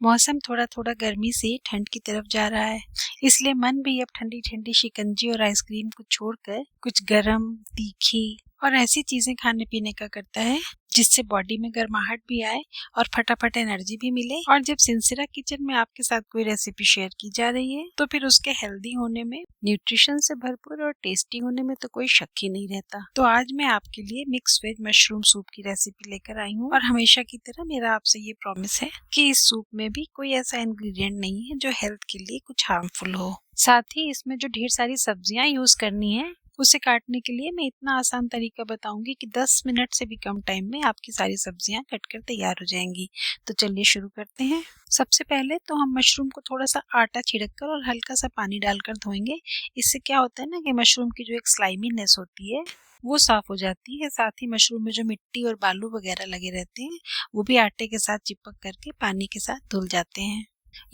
मौसम थोड़ा थोड़ा गर्मी से ठंड की तरफ जा रहा है, इसलिए मन भी अब ठंडी ठंडी शिकंजी और आइसक्रीम को छोड़कर कुछ गरम, तीखी और ऐसी चीजें खाने पीने का करता है जिससे बॉडी में गर्माहट भी आए और फटाफट एनर्जी भी मिले। और जब सिंसिरा किचन में आपके साथ कोई रेसिपी शेयर की जा रही है तो फिर उसके हेल्दी होने में, न्यूट्रिशन से भरपूर और टेस्टी होने में तो कोई शक ही नहीं रहता। तो आज मैं आपके लिए मिक्स वेज मशरूम सूप की रेसिपी लेकर आई हूँ और हमेशा की तरह मेरा आपसे ये प्रॉमिस है कि इस सूप में भी कोई ऐसा इंग्रेडिएंट नहीं है जो हेल्थ के लिए कुछ हार्मफुल हो। साथ ही इसमें जो ढेर सारी सब्जियां यूज करनी है उसे काटने के लिए मैं इतना आसान तरीका बताऊंगी कि 10 मिनट से भी कम टाइम में आपकी सारी सब्जियां कटकर तैयार हो जाएंगी। तो चलिए शुरू करते हैं। सबसे पहले तो हम मशरूम को थोड़ा सा आटा छिड़ककर और हल्का सा पानी डालकर धोएंगे। इससे क्या होता है ना कि मशरूम की जो एक स्लाइमीनेस होती है वो साफ हो जाती है। साथ ही मशरूम में जो मिट्टी और बालू वगैरह लगे रहते हैं वो भी आटे के साथ चिपक करके पानी के साथ धुल जाते हैं।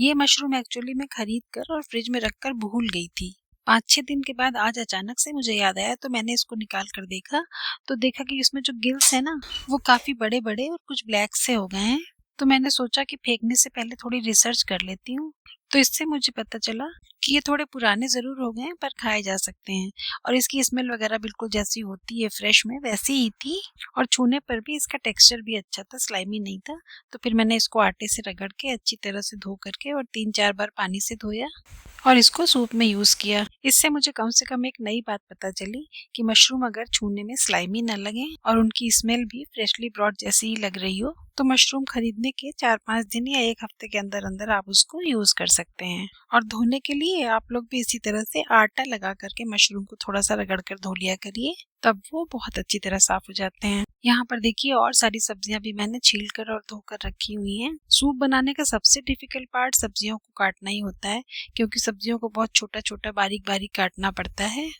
ये मशरूम एक्चुअली मैं खरीद कर और फ्रिज में रखकर भूल गई थी। 5-6 दिन के बाद आज अचानक से मुझे याद आया तो मैंने इसको निकाल कर देखा तो देखा कि इसमें जो गिल्स है ना वो काफी बड़े बड़े और कुछ ब्लैक से हो गए हैं। तो मैंने सोचा कि फेंकने से पहले थोड़ी रिसर्च कर लेती हूँ। तो इससे मुझे पता चला कि ये थोड़े पुराने जरूर हो गए हैं पर खाए जा सकते हैं और इसकी स्मेल वगैरह बिल्कुल जैसी होती है फ्रेश में वैसी ही थी और छूने पर भी इसका टेक्सचर भी अच्छा था, स्लाइमी नहीं था। तो फिर मैंने इसको आटे से रगड़ के अच्छी तरह से धो करके और 3-4 बार पानी से धोया और इसको सूप में यूज किया। इससे मुझे कम से कम एक नई बात पता चली कि मशरूम अगर छूने में स्लाइमी न लगे और उनकी स्मेल भी फ्रेशली ब्रॉड जैसी ही लग रही हो तो मशरूम खरीदने के 4-5 दिन या 1 हफ्ते के अंदर अंदर आप उसको यूज कर सकते हैं। और धोने के लिए आप लोग भी इसी तरह से आटा लगा करके मशरूम को थोड़ा सा रगड़ कर धो लिया करिए, तब वो बहुत अच्छी तरह साफ हो जाते हैं। यहाँ पर देखिए और सारी सब्जियां भी मैंने छील कर और धोकर रखी हुई हैं। सूप बनाने का सबसे डिफिकल्ट पार्ट सब्जियों को काटना ही होता है, क्योंकि सब्जियों को बहुत छोटा छोटा बारीक बारीक काटना पड़ता है।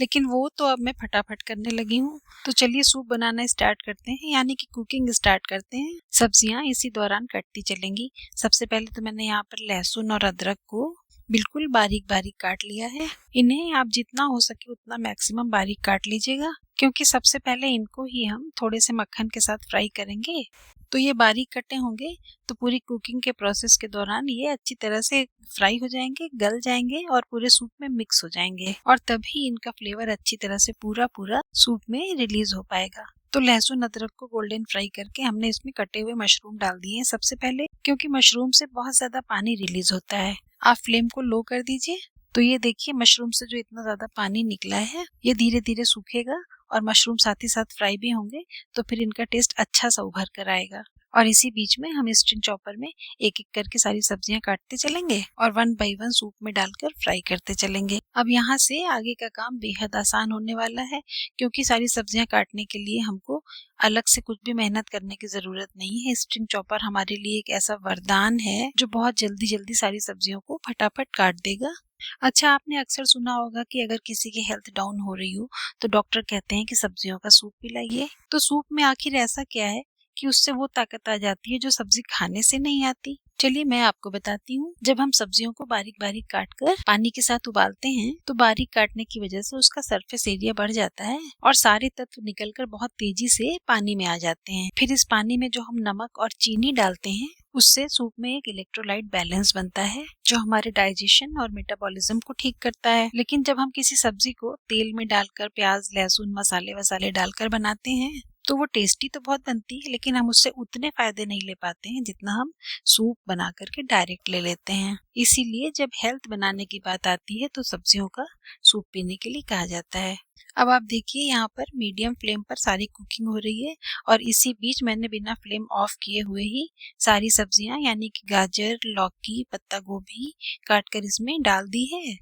लेकिन वो तो अब मैं फटाफट करने लगी हूँ। तो चलिए सूप बनाना स्टार्ट करते हैं, यानी कि कुकिंग स्टार्ट करते हैं। सब्जियां इसी दौरान कटती चलेंगी। सबसे पहले तो मैंने यहाँ पर लहसुन और अदरक को बिल्कुल बारीक बारीक काट लिया है। इन्हें आप जितना हो सके उतना मैक्सिमम बारीक काट लीजिएगा, क्योंकि सबसे पहले इनको ही हम थोड़े से मक्खन के साथ फ्राई करेंगे। तो ये बारीक कटे होंगे तो पूरी कुकिंग के प्रोसेस के दौरान ये अच्छी तरह से फ्राई हो जाएंगे, गल जाएंगे और पूरे सूप में मिक्स हो जाएंगे और तभी इनका फ्लेवर अच्छी तरह से पूरा सूप में रिलीज हो पाएगा। तो लहसुन अदरक को गोल्डन फ्राई करके हमने इसमें कटे हुए मशरूम डाल दिए हैं सबसे पहले, क्योंकि मशरूम से बहुत ज्यादा पानी रिलीज होता है। आप फ्लेम को लो कर दीजिए। तो ये देखिए मशरूम से जो इतना ज्यादा पानी निकला है ये धीरे धीरे सूखेगा और मशरूम साथ ही साथ फ्राई भी होंगे, तो फिर इनका टेस्ट अच्छा सा उभर कर आएगा। और इसी बीच में हम स्टीम चॉपर में एक एक करके सारी सब्जियां काटते चलेंगे और 1 बाय 1 सूप में डालकर फ्राई करते चलेंगे। अब यहाँ से आगे का काम बेहद आसान होने वाला है, क्योंकि सारी सब्जियां काटने के लिए हमको अलग से कुछ भी मेहनत करने की जरूरत नहीं है। स्टीम चॉपर हमारे लिए एक ऐसा वरदान है जो बहुत जल्दी जल्दी सारी सब्जियों को फटाफट काट देगा। अच्छा, आपने अक्सर सुना होगा कि अगर किसी की हेल्थ डाउन हो रही हो तो डॉक्टर कहते हैं कि सब्जियों का सूप पिलाइए। तो सूप में आखिर ऐसा क्या है कि उससे वो ताकत आ जाती है जो सब्जी खाने से नहीं आती? चलिए मैं आपको बताती हूँ। जब हम सब्जियों को बारीक बारीक काट कर पानी के साथ उबालते हैं तो बारीक काटने की वजह से उसका सरफेस एरिया बढ़ जाता है और सारे तत्व निकलकर बहुत तेजी से पानी में आ जाते हैं। फिर इस पानी में जो हम नमक और चीनी डालते हैं उससे सूप में एक इलेक्ट्रोलाइट बैलेंस बनता है जो हमारे डाइजेशन और मेटाबॉलिज्म को ठीक करता है। लेकिन जब हम किसी सब्जी को तेल में डालकर प्याज, लहसुन, मसाले वसाले डालकर बनाते हैं तो वो टेस्टी तो बहुत बनती है, लेकिन हम उससे उतने फायदे नहीं ले पाते हैं जितना हम सूप बना करके डायरेक्ट ले लेते हैं। इसीलिए जब हेल्थ बनाने की बात आती है तो सब्जियों का सूप पीने के लिए कहा जाता है। अब आप देखिए यहाँ पर मीडियम फ्लेम पर सारी कुकिंग हो रही है और इसी बीच मैंने बिना फ्लेम ऑफ किए हुए ही सारी सब्जियां यानी कि गाजर, लौकी, पत्ता गोभी काट कर इसमें डाल दी है।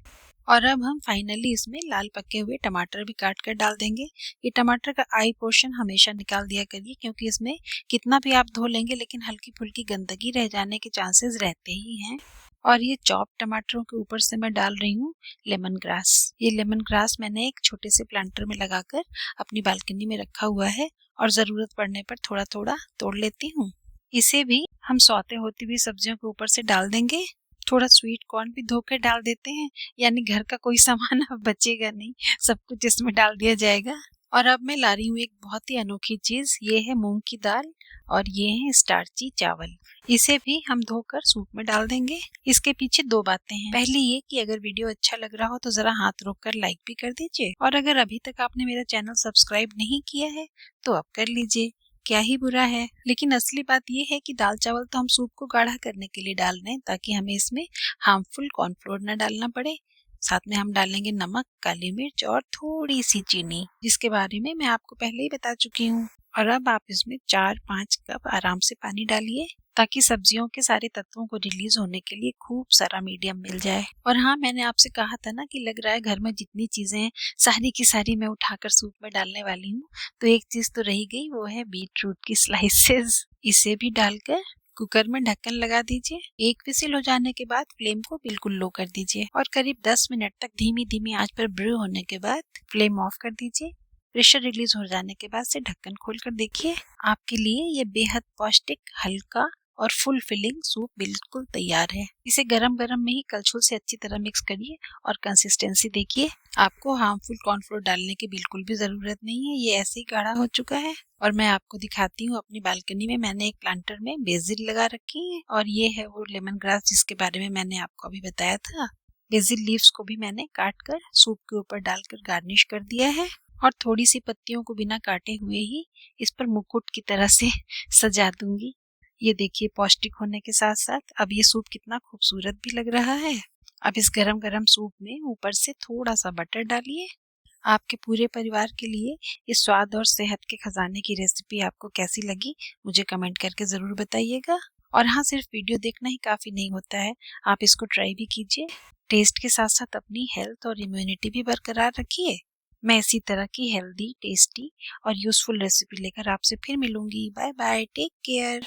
और अब हम फाइनली इसमें लाल पके हुए टमाटर भी काट कर डाल देंगे। ये टमाटर का आई पोर्शन हमेशा निकाल दिया करिए, क्योंकि इसमें कितना भी आप धो लेंगे लेकिन हल्की फुल्की गंदगी रह जाने के चांसेस रहते ही हैं। और ये चॉप टमाटरों के ऊपर से मैं डाल रही हूँ लेमन ग्रास। ये लेमन ग्रास मैंने एक छोटे से प्लांटर में लगाकर अपनी बालकनी में रखा हुआ है और जरूरत पड़ने पर थोड़ा थोड़ा तोड़ लेती हूँ। इसे भी हम सौते होती हुई सब्जियों के ऊपर से डाल देंगे। थोड़ा स्वीट कॉर्न भी धो के डाल देते हैं, यानी घर का कोई सामान अब बचेगा नहीं, सब कुछ इसमें डाल दिया जाएगा। और अब मैं ला रही हूँ एक बहुत ही अनोखी चीज, ये है मूंग की दाल और ये हैं स्टार्ची चावल। इसे भी हम धोकर सूप में डाल देंगे। इसके पीछे दो बातें हैं। पहली ये कि अगर वीडियो अच्छा लग रहा हो तो जरा हाथ रोककर लाइक भी कर दीजिए, और अगर अभी तक आपने मेरा चैनल सब्सक्राइब नहीं किया है तो अब कर लीजिए, क्या ही बुरा है। लेकिन असली बात ये है कि दाल चावल तो हम सूप को गाढ़ा करने के लिए डाल रहे हैं, ताकि हमें इसमें हार्मफुल कॉर्नफ्लोर न डालना पड़े। साथ में हम डालेंगे नमक, काली मिर्च और थोड़ी सी चीनी, जिसके बारे में मैं आपको पहले ही बता चुकी हूँ। और अब आप इसमें 4-5 कप आराम से पानी डालिए, ताकि सब्जियों के सारे तत्वों को रिलीज होने के लिए खूब सारा मीडियम मिल जाए। और हाँ, मैंने आपसे कहा था ना कि लग रहा है घर में जितनी चीजें हैं सारी की सारी मैं उठाकर सूप में डालने वाली हूँ, तो एक चीज तो रही गई, वो है बीट रूट की स्लाइसेस। इसे भी डालकर कुकर में ढक्कन लगा दीजिए। एक विसिल हो जाने के बाद फ्लेम को बिल्कुल लो कर दीजिए और करीब 10 मिनट तक धीमी धीमी आंच पर ब्रू होने के बाद फ्लेम ऑफ कर दीजिए। प्रेशर रिलीज हो जाने के बाद से ढक्कन खोलकर देखिए, आपके लिए ये बेहद पौष्टिक, हल्का और फुल फिलिंग सूप बिल्कुल तैयार है। इसे गरम गरम में ही कलछुल से अच्छी तरह मिक्स करिए और कंसिस्टेंसी देखिए। आपको हार्मफुल कॉर्नफ्लोर डालने की बिल्कुल भी जरूरत नहीं है, ये ऐसे ही गाढ़ा हो चुका है। और मैं आपको दिखाती हूँ, अपनी बालकनी में मैंने एक प्लांटर में बेसिल लगा रखी है, और ये है वो लेमन ग्रास जिसके बारे में मैंने आपको अभी बताया था। बेसिल लीव्स को भी मैंने काट कर सूप के ऊपर डालकर गार्निश कर दिया है, और थोड़ी सी पत्तियों को बिना काटे हुए ही इस पर मुकुट की तरह से सजा दूंगी। ये देखिए, पौष्टिक होने के साथ साथ अब ये सूप कितना खूबसूरत भी लग रहा है। अब इस गरम गरम सूप में ऊपर से थोड़ा सा बटर डालिए। आपके पूरे परिवार के लिए इस स्वाद और सेहत के खजाने की रेसिपी आपको कैसी लगी, मुझे कमेंट करके जरूर बताइएगा। और हाँ, सिर्फ वीडियो देखना ही काफी नहीं होता है, आप इसको ट्राई भी कीजिए। टेस्ट के साथ साथ अपनी हेल्थ और इम्यूनिटी भी बरकरार रखिए। मैं इसी तरह की हेल्दी, टेस्टी और यूजफुल रेसिपी लेकर आपसे फिर मिलूंगी। Bye bye, take care.